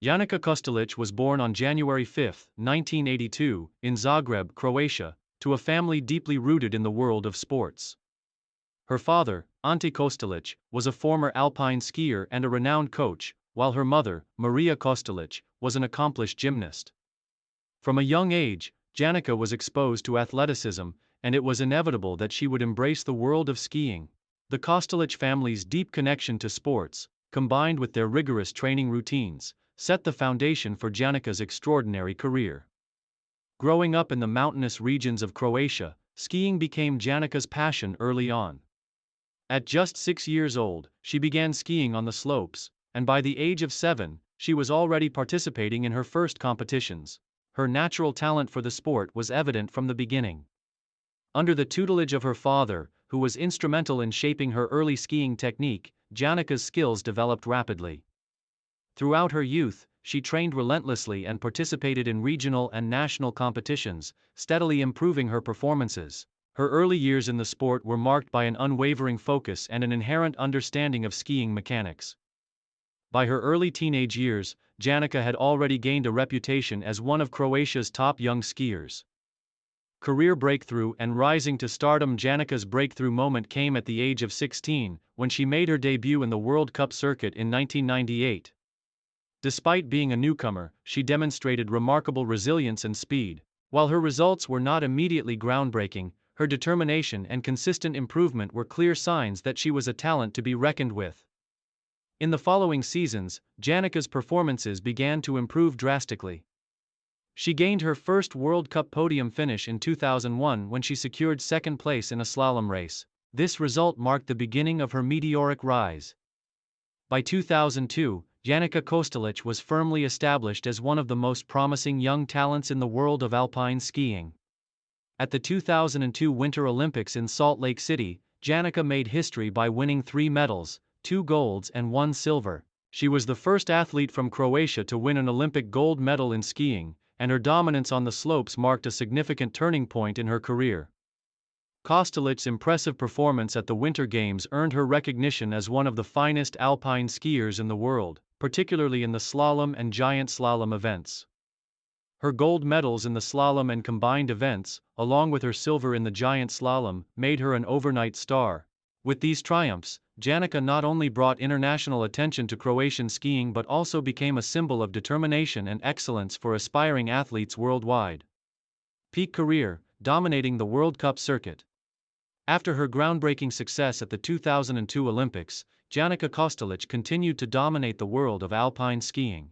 Janica Kostelić was born on January 5, 1982, in Zagreb, Croatia, to a family deeply rooted in the world of sports. Her father, Ante Kostelić, was a former alpine skier and a renowned coach, while her mother, Maria Kostelić, was an accomplished gymnast. From a young age, Janica was exposed to athleticism, and it was inevitable that she would embrace the world of skiing. The Kostelić family's deep connection to sports, combined with their rigorous training routines, set the foundation for Janica's extraordinary career. Growing up in the mountainous regions of Croatia, skiing became Janica's passion early on. At just 6 years old, she began skiing on the slopes, and by the age of 7, she was already participating in her first competitions. Her natural talent for the sport was evident from the beginning. Under the tutelage of her father, who was instrumental in shaping her early skiing technique, Janica's skills developed rapidly. Throughout her youth, she trained relentlessly and participated in regional and national competitions, steadily improving her performances. Her early years in the sport were marked by an unwavering focus and an inherent understanding of skiing mechanics. By her early teenage years, Janica had already gained a reputation as one of Croatia's top young skiers. Career breakthrough and rising to stardom. Janica's breakthrough moment came at the age of 16, when she made her debut in the World Cup circuit in 1998. Despite being a newcomer, she demonstrated remarkable resilience and speed. While her results were not immediately groundbreaking, her determination and consistent improvement were clear signs that she was a talent to be reckoned with. In the following seasons, Janica's performances began to improve drastically. She gained her first World Cup podium finish in 2001 when she secured second place in a slalom race. This result marked the beginning of her meteoric rise. By 2002, Janica Kostelić was firmly established as one of the most promising young talents in the world of alpine skiing. At the 2002 Winter Olympics in Salt Lake City, Janica made history by winning 3 medals, 2 golds and 1 silver. She was the first athlete from Croatia to win an Olympic gold medal in skiing, and her dominance on the slopes marked a significant turning point in her career. Kostelić's impressive performance at the Winter Games earned her recognition as one of the finest alpine skiers in the world, particularly in the slalom and giant slalom events. Her gold medals in the slalom and combined events, along with her silver in the giant slalom, made her an overnight star. With these triumphs, Janica not only brought international attention to Croatian skiing but also became a symbol of determination and excellence for aspiring athletes worldwide. Peak career, dominating the World Cup circuit. After her groundbreaking success at the 2002 Olympics, Janica Kostelić continued to dominate the world of alpine skiing.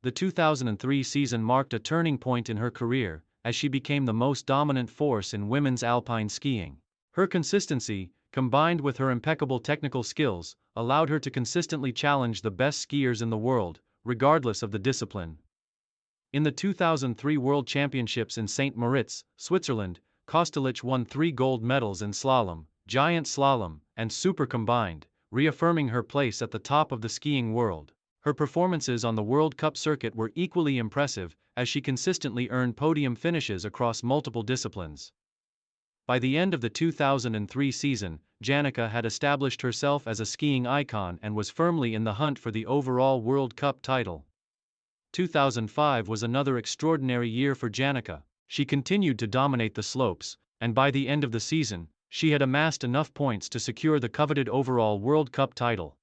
The 2003 season marked a turning point in her career, as she became the most dominant force in women's alpine skiing. Her consistency, combined with her impeccable technical skills, allowed her to consistently challenge the best skiers in the world, regardless of the discipline. In the 2003 World Championships in St. Moritz, Switzerland, Kostelić won 3 gold medals in slalom, giant slalom, and super combined, reaffirming her place at the top of the skiing world. Her performances on the World Cup circuit were equally impressive, as she consistently earned podium finishes across multiple disciplines. By the end of the 2003 season, Janica had established herself as a skiing icon and was firmly in the hunt for the overall World Cup title. 2005 was another extraordinary year for Janica. She continued to dominate the slopes, and by the end of the season, she had amassed enough points to secure the coveted overall World Cup title.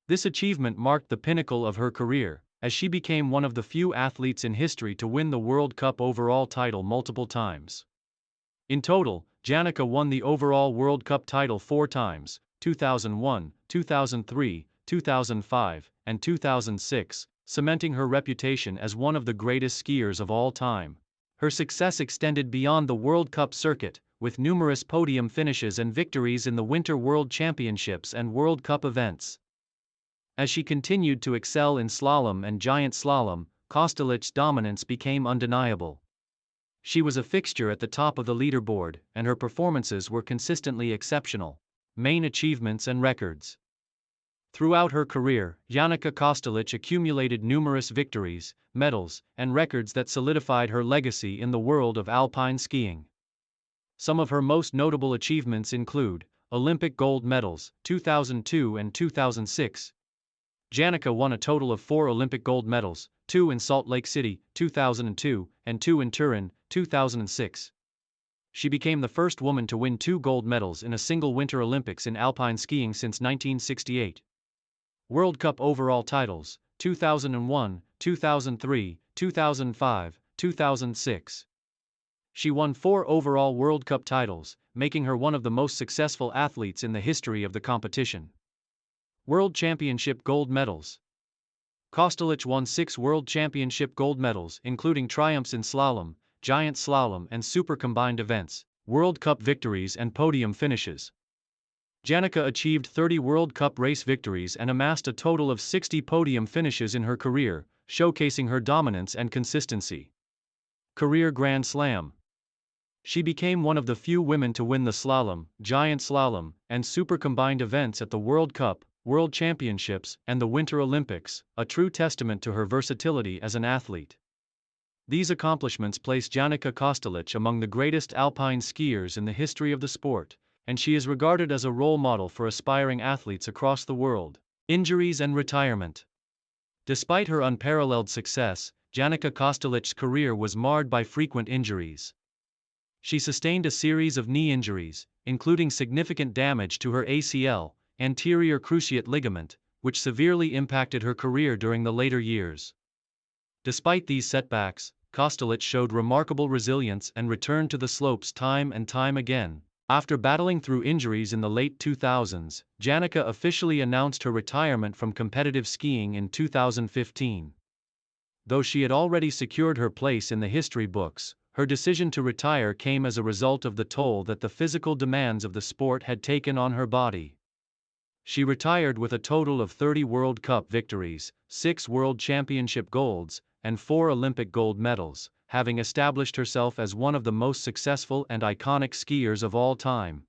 This achievement marked the pinnacle of her career, as she became one of the few athletes in history to win the World Cup overall title multiple times. In total, Janica won the overall World Cup title 4 times, 2001, 2003, 2005, and 2006, cementing her reputation as one of the greatest skiers of all time. Her success extended beyond the World Cup circuit, with numerous podium finishes and victories in the Winter World Championships and World Cup events. As she continued to excel in slalom and giant slalom, Kostelić's dominance became undeniable. She was a fixture at the top of the leaderboard, and her performances were consistently exceptional. Main achievements and records. Throughout her career, Janica Kostelić accumulated numerous victories, medals, and records that solidified her legacy in the world of alpine skiing. Some of her most notable achievements include Olympic gold medals, 2002 and 2006, Janica won a total of 4 Olympic gold medals, 2 in Salt Lake City, 2002, and 2 in Turin, 2006. She became the first woman to win 2 gold medals in a single Winter Olympics in alpine skiing since 1968. World Cup overall titles, 2001, 2003, 2005, 2006. She won 4 overall World Cup titles, making her one of the most successful athletes in the history of the competition. World Championship gold medals. Kostelić won 6 World Championship gold medals, including triumphs in slalom, giant slalom, and super combined events, World Cup victories, and podium finishes. Janica achieved 30 World Cup race victories and amassed a total of 60 podium finishes in her career, showcasing her dominance and consistency. Career Grand Slam. She became one of the few women to win the slalom, giant slalom, and super combined events at the World Cup, World Championships, and the Winter Olympics, a true testament to her versatility as an athlete. These accomplishments place Janica Kostelić among the greatest alpine skiers in the history of the sport, and she is regarded as a role model for aspiring athletes across the world. Injuries and retirement. Despite her unparalleled success, Janica Kostelić's career was marred by frequent injuries. She sustained a series of knee injuries, including significant damage to her ACL, anterior cruciate ligament, which severely impacted her career during the later years. Despite these setbacks, Kostelić showed remarkable resilience and returned to the slopes time and time again. After battling through injuries in the late 2000s, Janica officially announced her retirement from competitive skiing in 2015. Though she had already secured her place in the history books, her decision to retire came as a result of the toll that the physical demands of the sport had taken on her body. She retired with a total of 30 World Cup victories, 6 World Championship golds, and 4 Olympic gold medals, having established herself as one of the most successful and iconic skiers of all time.